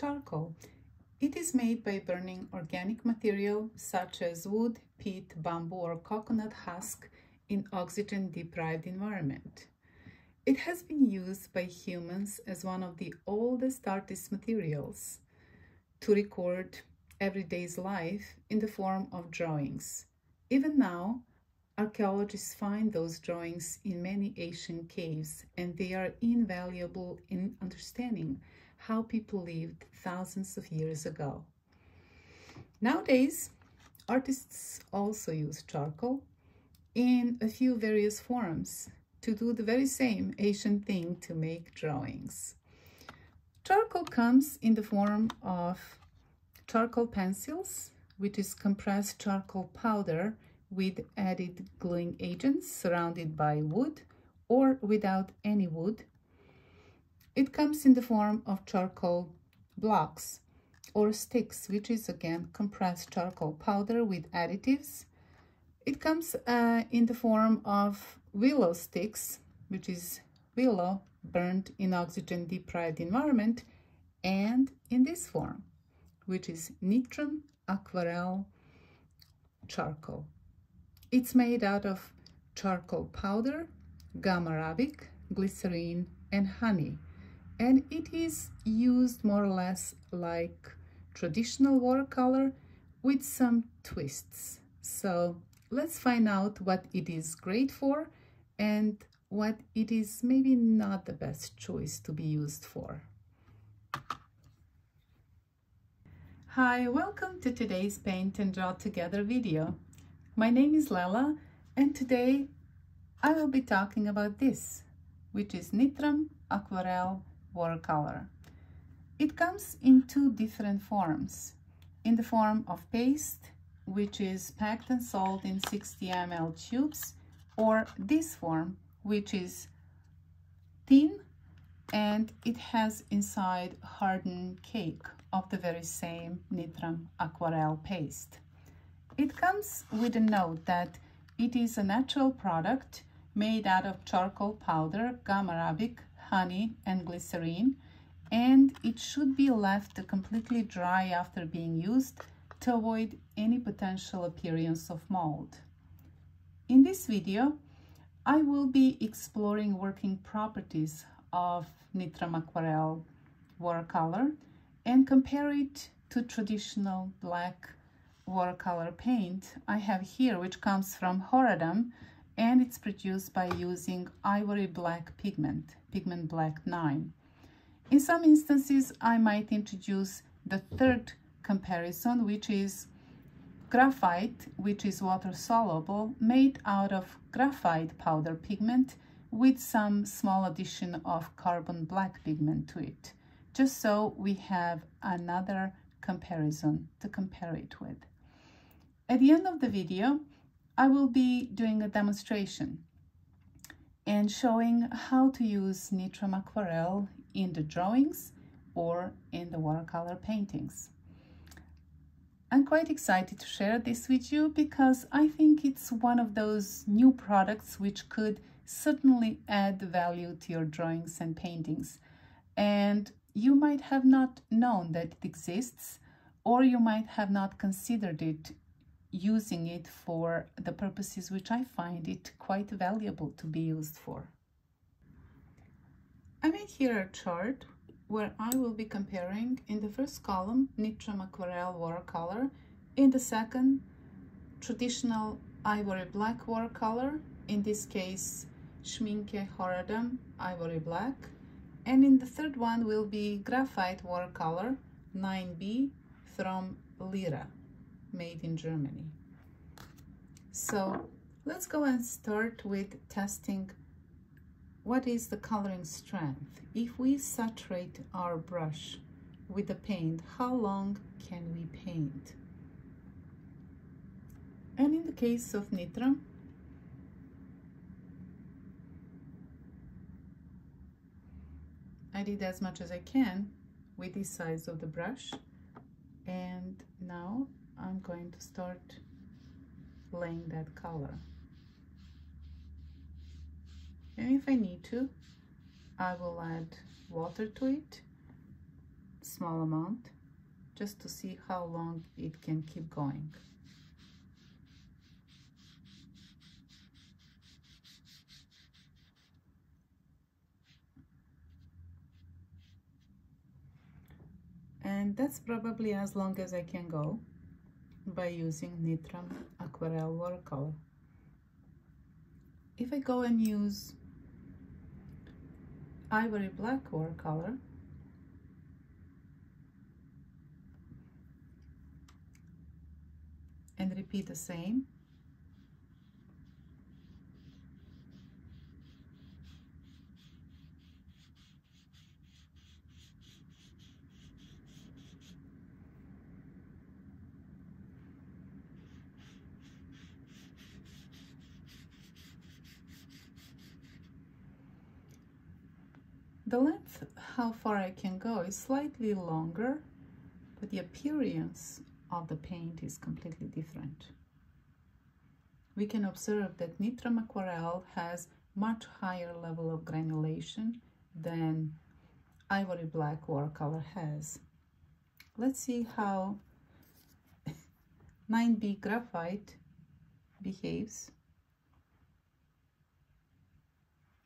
charcoal. It is made by burning organic material such as wood, peat, bamboo, or coconut husk in oxygen-deprived environment. It has been used by humans as one of the oldest artist materials to record everyday's life in the form of drawings. Even now, archaeologists find those drawings in many ancient caves, and they are invaluable in understanding how people lived thousands of years ago. Nowadays, artists also use charcoal in a few various forms to do the very same ancient thing, to make drawings. Charcoal comes in the form of charcoal pencils, which is compressed charcoal powder with added gluing agents surrounded by wood or without any wood. It comes in the form of charcoal blocks or sticks, which is again compressed charcoal powder with additives. It comes in the form of willow sticks, which is willow burned in oxygen-deprived environment, and in this form, which is Nitram Aquarelle charcoal. It's made out of charcoal powder, gum arabic, glycerine, and honey, and it is used more or less like traditional watercolor with some twists. So let's find out what it is great for and what it is maybe not the best choice to be used for. Hi, welcome to today's Paint and Draw Together video. My name is Lela, and today I will be talking about this, which is Nitram Aquarelle watercolor. It comes in two different forms. In the form of paste, which is packed and sold in 60 ml tubes, or this form, which is thin and it has inside hardened cake of the very same Nitram Aquarelle paste. It comes with a note that it is a natural product made out of charcoal powder, gum arabic, honey, and glycerine, and it should be left completely dry after being used to avoid any potential appearance of mold. In this video, I will be exploring working properties of Nitram Aquarelle watercolor and compare it to traditional black watercolor paint I have here, which comes from Horadam, and it's produced by using ivory black pigment, pigment black 9. In some instances, I might introduce the third comparison, which is graphite, which is water soluble, made out of graphite powder pigment with some small addition of carbon black pigment to it, just so we have another comparison to compare it with. At the end of the video, I will be doing a demonstration and showing how to use Nitram Aquarelle in the drawings or in the watercolor paintings. I'm quite excited to share this with you because I think it's one of those new products which could certainly add value to your drawings and paintings. And you might have not known that it exists, or you might have not considered it, using it for the purposes which I find it quite valuable to be used for. I made here a chart where I will be comparing in the first column Nitram Aquarelle watercolor, in the second traditional ivory black watercolor, in this case Schmincke Horadam ivory black, and in the third one will be graphite watercolor 9B from Lyra, made in Germany. So let's go and start with testing what is the coloring strength. If we saturate our brush with the paint, how long can we paint? And in the case of Nitram, I did as much as I can with the size of the brush, and now I'm going to start laying that color. And if I need to, I will add water to it small amount just to see how long it can keep going. And that's probably as long as I can go by using Nitram Aquarelle watercolor. If I go and use Ivory Black watercolor, and repeat the same, the length, how far I can go, is slightly longer, but the appearance of the paint is completely different. We can observe that Nitram Aquarelle has much higher level of granulation than Ivory Black watercolor has. Let's see how 9B graphite behaves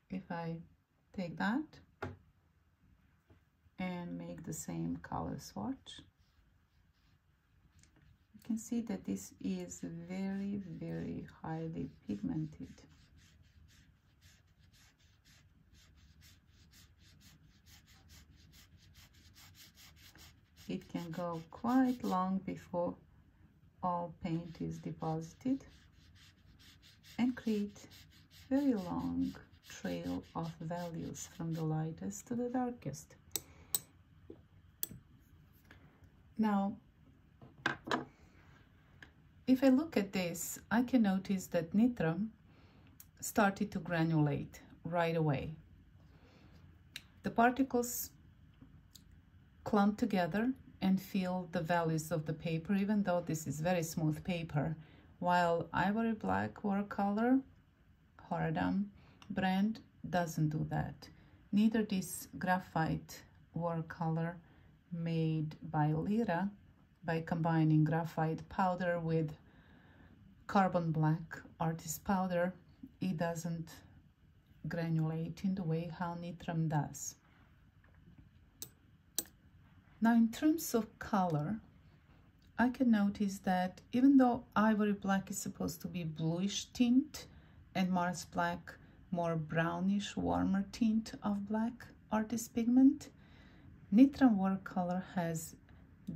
if I take that and make the same color swatch. You can see that this is very, very highly pigmented. It can go quite long before all paint is deposited and create very long trail of values from the lightest to the darkest. Now, if I look at this, I can notice that Nitram started to granulate right away. The particles clump together and fill the values of the paper, even though this is very smooth paper, while Ivory Black watercolor, Horadam brand, doesn't do that. Neither this graphite watercolor made by Lyra, by combining graphite powder with carbon black artist powder, it doesn't granulate in the way how Nitram does. Now, in terms of color, I can notice that even though Ivory Black is supposed to be bluish tint and Mars Black more brownish, warmer tint of black artist pigment, Nitram watercolor has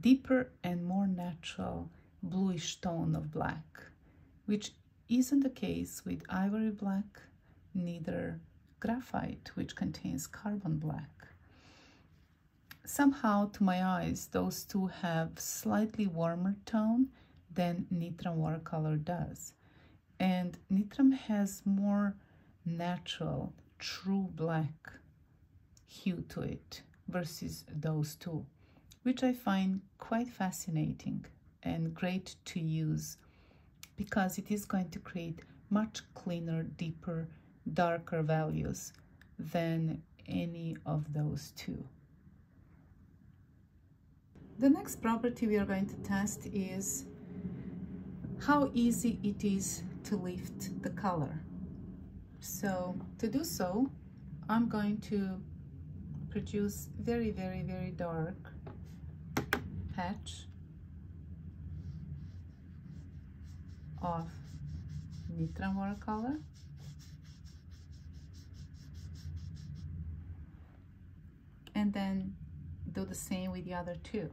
deeper and more natural bluish tone of black, which isn't the case with Ivory Black, neither graphite, which contains carbon black. Somehow, to my eyes, those two have slightly warmer tone than Nitram watercolor does. And Nitram has more natural, true black hue to it versus those two, which I find quite fascinating and great to use because it is going to create much cleaner, deeper, darker values than any of those two. The next property we are going to test is how easy it is to lift the color. So to do so, I'm going to produce very, very, very dark patch of Nitram watercolor. And then do the same with the other two.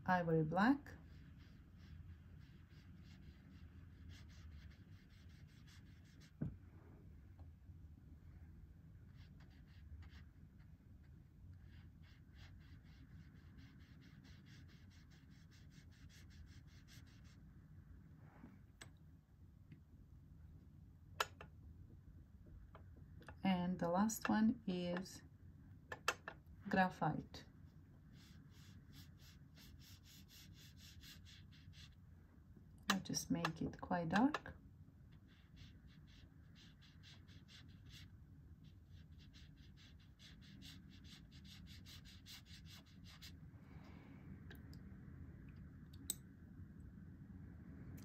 Ivory Black, and the last one is graphite. I'll just make it quite dark.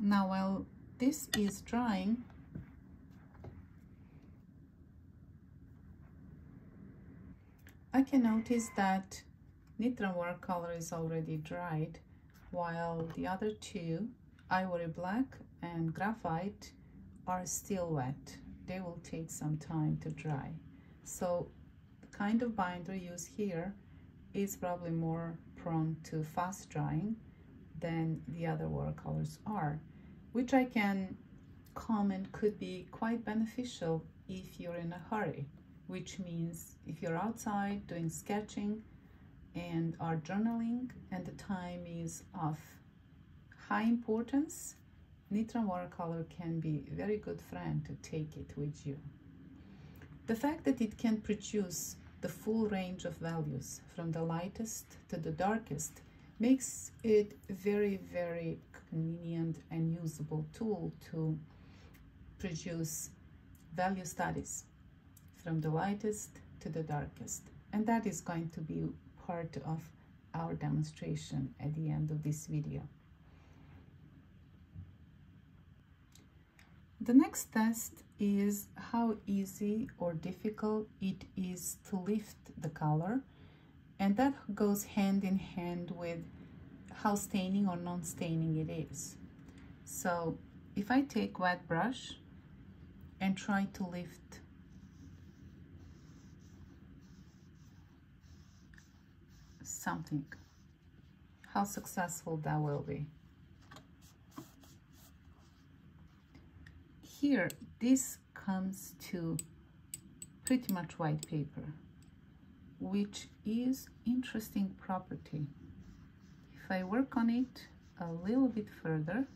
Now while this is drying, I can notice that Nitram watercolor is already dried, while the other two, Ivory Black and Graphite, are still wet. They will take some time to dry. So the kind of binder used here is probably more prone to fast drying than the other watercolors are, which I can comment could be quite beneficial if you're in a hurry, which means if you're outside doing sketching and are journaling and the time is of high importance, Nitram watercolor can be a very good friend to take it with you. The fact that it can produce the full range of values from the lightest to the darkest makes it a very, very convenient and usable tool to produce value studies from the lightest to the darkest. And that is going to be part of our demonstration at the end of this video. The next test is how easy or difficult it is to lift the color, and that goes hand in hand with how staining or non-staining it is. So if I take wet brush and try to lift something, how successful that will be. Here, this comes to pretty much white paper, which is interesting property. If I work on it a little bit further,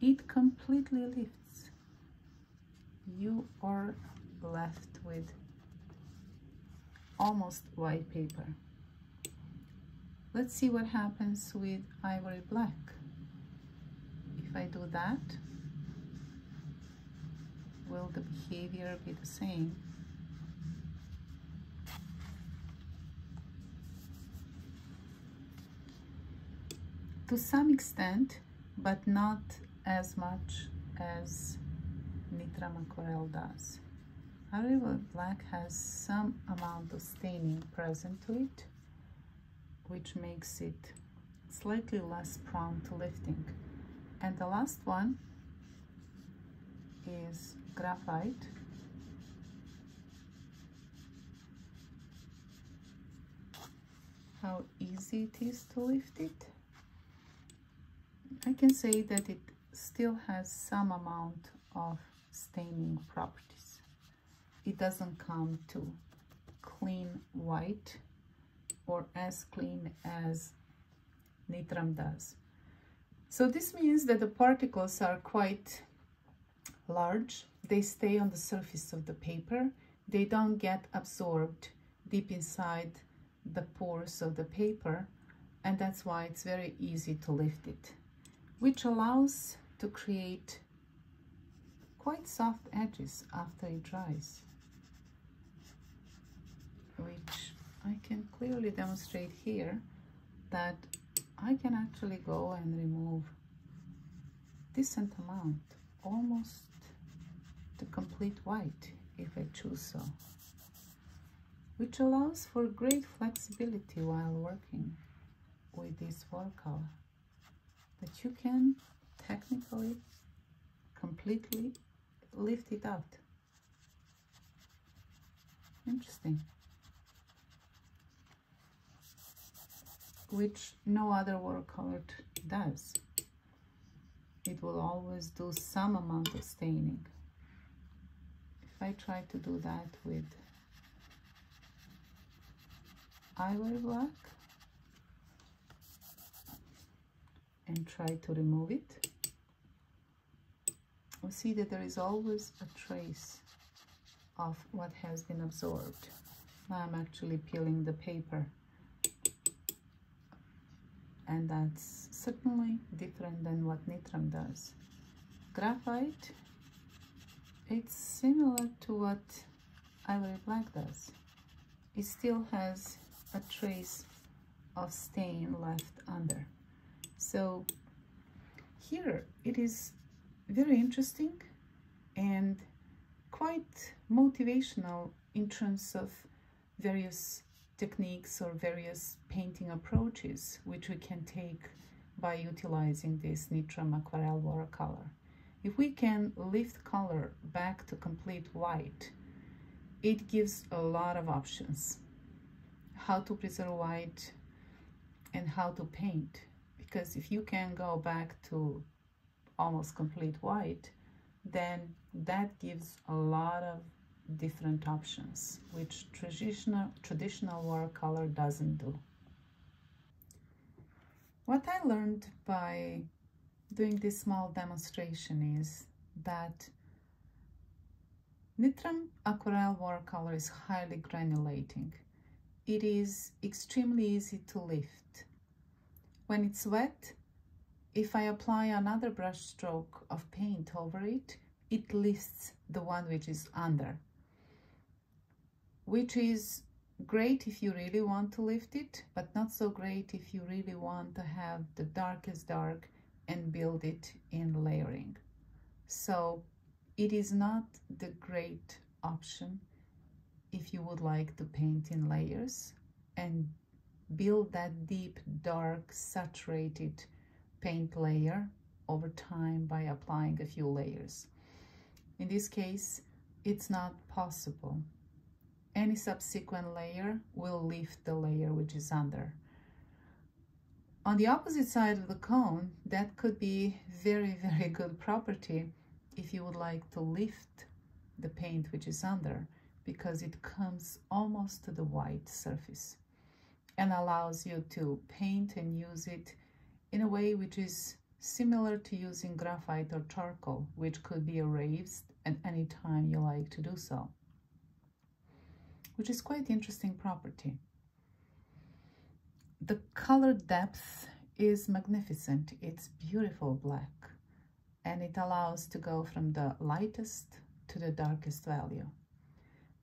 it completely lifts. You are left with almost white paper. Let's see what happens with Ivory Black. If I do that, will the behavior be the same? To some extent, but not as much as Nitram Aquarelle does. Ivory Black has some amount of staining present to it, which makes it slightly less prone to lifting. And the last one is Graphite. How easy it is to lift it. I can say that it still has some amount of staining properties. It doesn't come to clean white or as clean as Nitram does. So this means that the particles are quite large. They stay on the surface of the paper. They don't get absorbed deep inside the pores of the paper, and that's why it's very easy to lift it, which allows to create quite soft edges after it dries, which I can clearly demonstrate here that I can actually go and remove decent amount, almost to complete white if I choose so, which allows for great flexibility while working with this watercolor, that you can technically completely lift it out. Interesting. Which no other watercolor does. It will always do some amount of staining. If I try to do that with Ivory Black and try to remove it, we'll see that there is always a trace of what has been absorbed. Now I'm actually peeling the paper, and that's certainly different than what Nitram does. Graphite, it's similar to what Ivory Black does. It still has a trace of stain left under. So here it is very interesting and quite motivational in terms of various techniques or various painting approaches which we can take by utilizing this Nitram Aquarelle watercolor. If we can lift color back to complete white, it gives a lot of options how to preserve white and how to paint, because if you can go back to almost complete white, then that gives a lot of different options, which traditional watercolor doesn't do. What I learned by doing this small demonstration is that Nitram Aquarelle watercolor is highly granulating. It is extremely easy to lift. When it's wet, if I apply another brush stroke of paint over it, it lifts the one which is under, which is great if you really want to lift it, but not so great if you really want to have the darkest dark and build it in layering. So it is not the great option if you would like to paint in layers and build that deep, dark, saturated paint layer over time by applying a few layers. In this case, it's not possible. Any subsequent layer will lift the layer which is under. On the opposite side of the cone, that could be very, very good property if you would like to lift the paint which is under, because it comes almost to the white surface and allows you to paint and use it in a way which is similar to using graphite or charcoal, which could be erased at any time you like to do so, which is quite interesting property. The color depth is magnificent. It's beautiful black, and it allows to go from the lightest to the darkest value.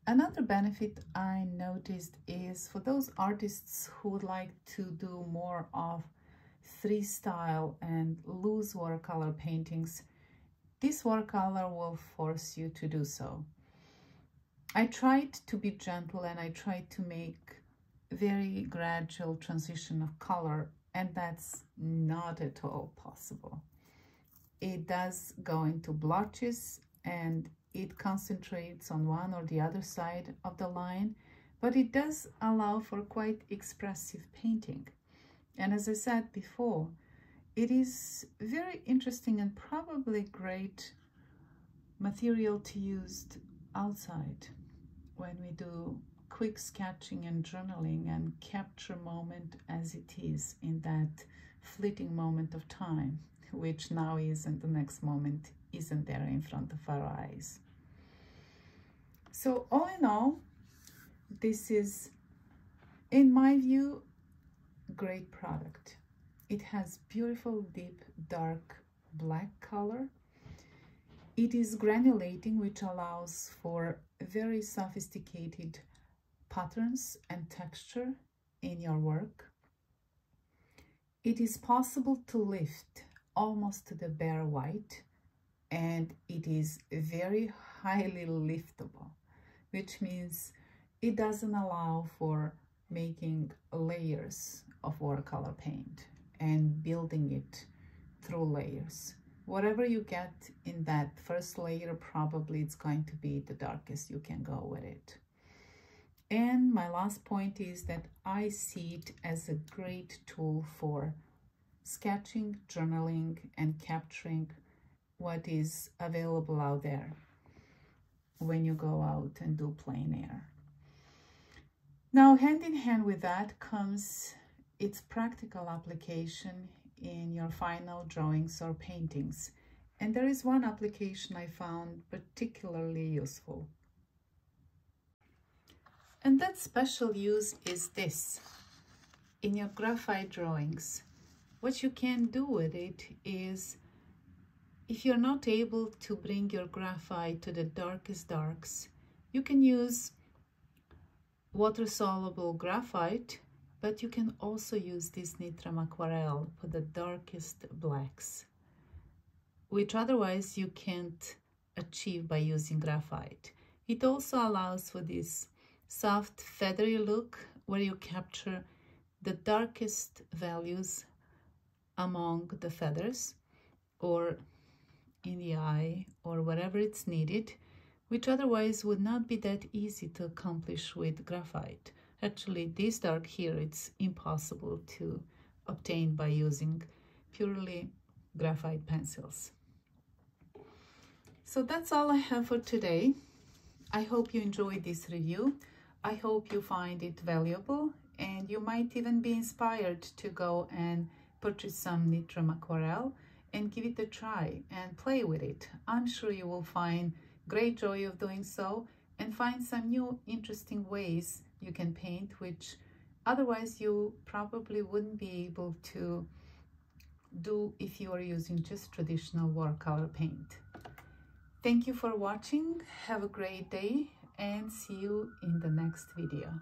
Another benefit I noticed is for those artists who would like to do more of freestyle and loose watercolor paintings, this watercolor will force you to do so. I tried to be gentle and I tried to make very gradual transition of color, and that's not at all possible. It does go into blotches and it concentrates on one or the other side of the line, but it does allow for quite expressive painting. And as I said before, it is very interesting and probably great material to use outside when we do quick sketching and journaling and capture moment as it is in that fleeting moment of time, which now isn't, the next moment isn't there in front of our eyes. So all in all, this is, in my view, great product. It has beautiful deep dark black color. It is granulating, which allows for very sophisticated patterns and texture in your work. It is possible to lift almost to the bare white, and it is very highly liftable, which means it doesn't allow for making layers of watercolor paint and building it through layers. Whatever you get in that first layer, probably it's going to be the darkest you can go with it. And my last point is that I see it as a great tool for sketching, journaling, and capturing what is available out there when you go out and do plein air. Now, hand in hand with that comes its practical application in your final drawings or paintings. And there is one application I found particularly useful. And that special use is this. In your graphite drawings, what you can do with it is, if you're not able to bring your graphite to the darkest darks, you can use water-soluble graphite, but you can also use this Nitram Aquarelle for the darkest blacks. which otherwise you can't achieve by using graphite. It also allows for this soft feathery look where you capture the darkest values among the feathers or in the eye or wherever it's needed, which otherwise would not be that easy to accomplish with graphite. Actually, this dark here, it's impossible to obtain by using purely graphite pencils. So that's all I have for today. I hope you enjoyed this review. I hope you find it valuable, and you might even be inspired to go and purchase some Nitram Aquarelle and give it a try and play with it. I'm sure you will find great joy of doing so and find some new interesting ways you can paint, which otherwise you probably wouldn't be able to do if you are using just traditional watercolor paint. Thank you for watching. Have a great day and see you in the next video.